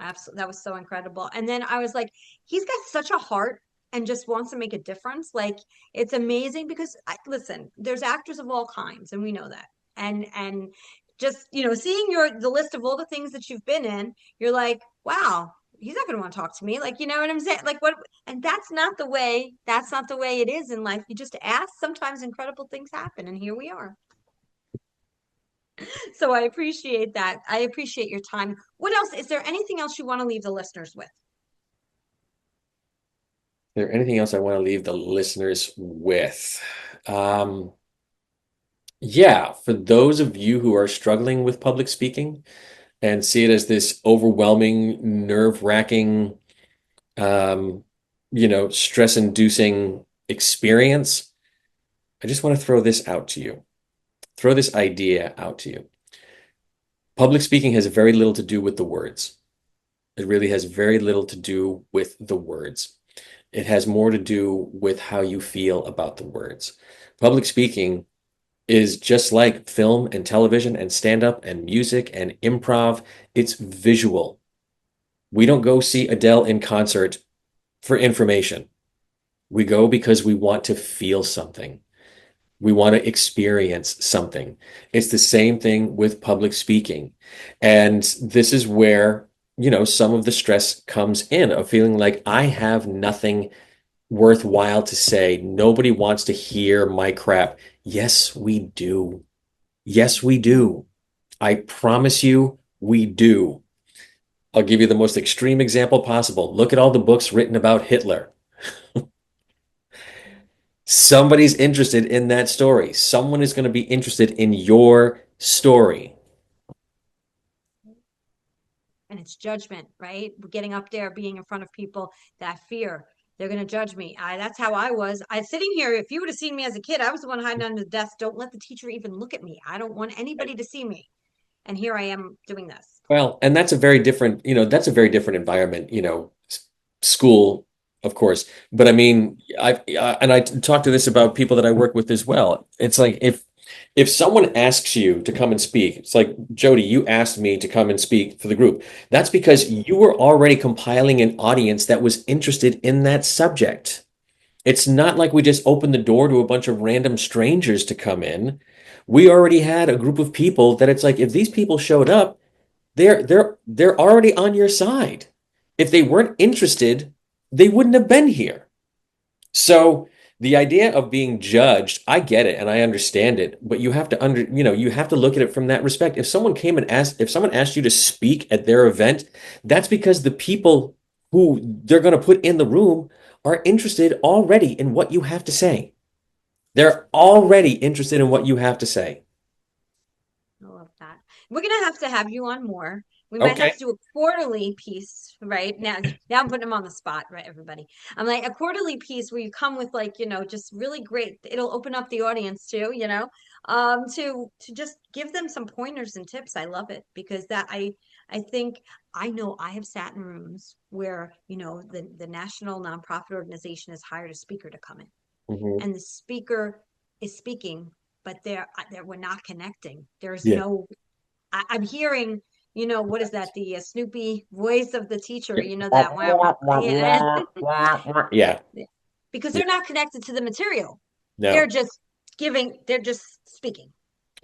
absolutely, that was so incredible. And then I was like, he's got such a heart and just wants to make a difference. Like it's amazing because listen, there's actors of all kinds, and we know that. And just seeing the list of all the things that you've been in, you're like, wow. he's not going to want to talk to me. Like, you know what I'm saying? Like what, and that's not the way it is in life. You just ask, sometimes incredible things happen, and here we are. So I appreciate that. I appreciate your time. What else? Is there anything else you want to leave the listeners with? There anything else I want to leave the listeners with? Um, yeah, for those of you who are struggling with public speaking and see it as this overwhelming, nerve-wracking, um, stress-inducing experience, I just want to throw this out to you, throw this idea out to you. Public speaking has very little to do with the words. It really has very little to do with the words. It has more to do with how you feel about the words. Public speaking is just like film and television and stand-up and music and improv. It's visual. We don't go see Adele in concert for information. We go because we want to feel something. We want to experience something. It's the same thing with public speaking. And this is where, some of the stress comes in of feeling like I have nothing worthwhile to say. Nobody wants to hear my crap. Yes, we do. Yes, we do. I promise you, we do. I'll give you the most extreme example possible. Look at all the books written about Hitler. Somebody's interested in that story. Someone is going to be interested in your story. And it's judgment, right? Getting up there, being in front of people, that fear. They're going to judge me. That's how I was. I sitting here. If you would have seen me as a kid, I was the one hiding under the desk. Don't let the teacher even look at me. I don't want anybody to see me. And here I am doing this. Well, and that's a very different environment, school, of course. But I mean, I talk to this about people that I work with as well. It's like if someone asks you to come and speak, it's like, Jody, you asked me to come and speak for the group. That's because you were already compiling an audience that was interested in that subject. It's not like we just opened the door to a bunch of random strangers to come in. We already had a group of people that it's like if these people showed up, they're already on your side. If they weren't interested, they wouldn't have been here. So the idea of being judged, I get it and I understand it, but you have to look at it from that respect. If someone asked you to speak at their event, that's because the people who they're going to put in the room are interested already in what you have to say. They're already interested in what you have to say. I love that. We're gonna have you on more. We might have Okay. to do a quarterly piece, right? Now I'm putting them on the spot, right, everybody? I'm like a quarterly piece where you come with like, just really great. It'll open up the audience too, to just give them some pointers and tips. I love it because I think I know I have sat in rooms where, the national nonprofit organization has hired a speaker to come in, Mhm. and the speaker is speaking, but we're not connecting. There's Yeah. no, I'm hearing, what is that? The Snoopy voice of the teacher, that wah, wah, yeah. Yeah. Because Yeah. they're not connected to the material. They're No. just they're just speaking.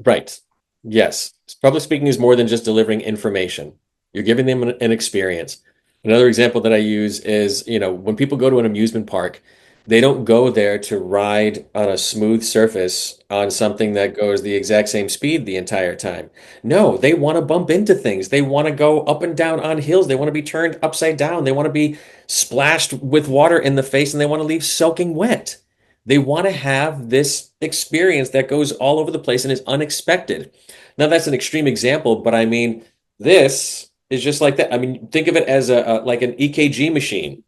Right. Yes. Public speaking is more than just delivering information. You're giving them an experience. Another example that I use is, when people go to an amusement park, they don't go there to ride on a smooth surface on something that goes the exact same speed the entire time. No, they want to bump into things. They want to go up and down on hills. They want to be turned upside down. They want to be splashed with water in the face and they want to leave soaking wet. They want to have this experience that goes all over the place and is unexpected. Now, that's an extreme example, but I mean, this is just like that. I mean, think of it as like an EKG machine.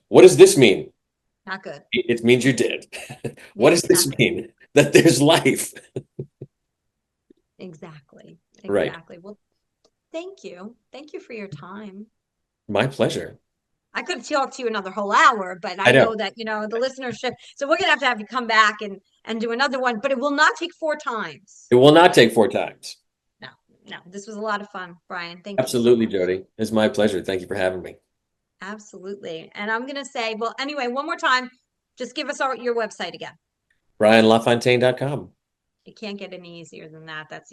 What does this mean? Not good. It means you're dead. What Yeah, does not this good. mean? That there's life. Exactly. Right. Exactly. Well, thank you. Thank you for your time. My pleasure. I could talk to you another whole hour, but I I know. know that, the listenership. So we're gonna have you come back and do another one, but it will not take four times. It will not take four times. No, no. This was a lot of fun, Brian. Thank you so Absolutely, much. Jody. It's my pleasure. Thank you for having me. Absolutely. And I'm gonna say, well, anyway, one more time, just give us your website again. BrianLaFontaine.com. It can't get any easier than that. That's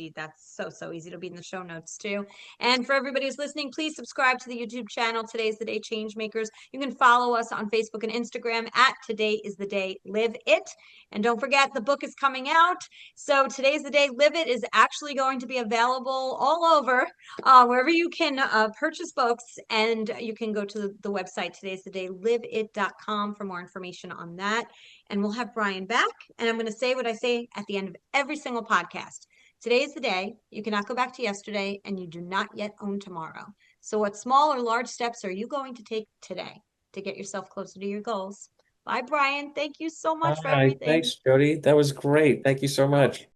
so easy. To be in the show notes too. And for everybody who's listening, please subscribe to the YouTube channel. Today's the Day Changemakers. You can follow us on Facebook and Instagram at Today is the Day Live It. And don't forget, the book is coming out. So Today's the Day Live It is actually going to be available all over, wherever you can purchase books. And you can go to the website, today'sthedayliveit.com, for more information on that. And we'll have Brian back. And I'm going to say what I say at the end of every single podcast. Today is the day. You cannot go back to yesterday, and you do not yet own tomorrow. So what small or large steps are you going to take today to get yourself closer to your goals? Bye, Brian. Thank you so All much for right. everything. Thanks, Jody. That was great. Thank you so much.